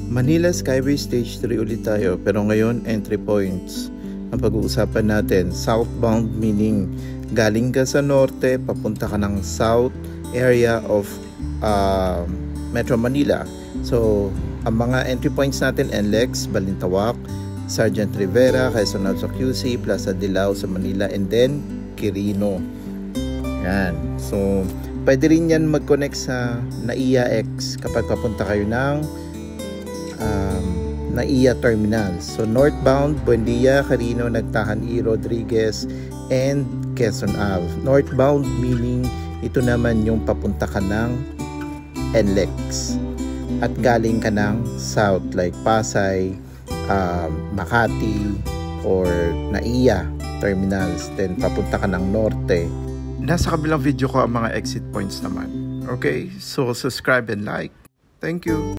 Manila Skyway Stage 3 ulit tayo, pero ngayon entry points. Ang pag-uusapan natin, southbound meaning galing ka sa norte, papunta ka ng south area of Metro Manila. So, ang mga entry points natin, NLEX, Balintawak, Sergeant Rivera, Quezon Alto QC, Plaza Dilao sa Manila, and then Quirino. Yan. So, pwede rin yan mag-connect sa NAIA X kapag papunta kayo ng NAIA Terminal. So, northbound, Buendia, Quirino, Nagtahan E, Rodriguez, and Quezon Ave. Northbound meaning ito naman yung papunta ka ng NLEX at galing ka ng south like Pasay, Makati, or NAIA Terminals. Then, papunta ka ng norte. Nasa kabilang video ko ang mga exit points naman. Okay? So, subscribe and like. Thank you.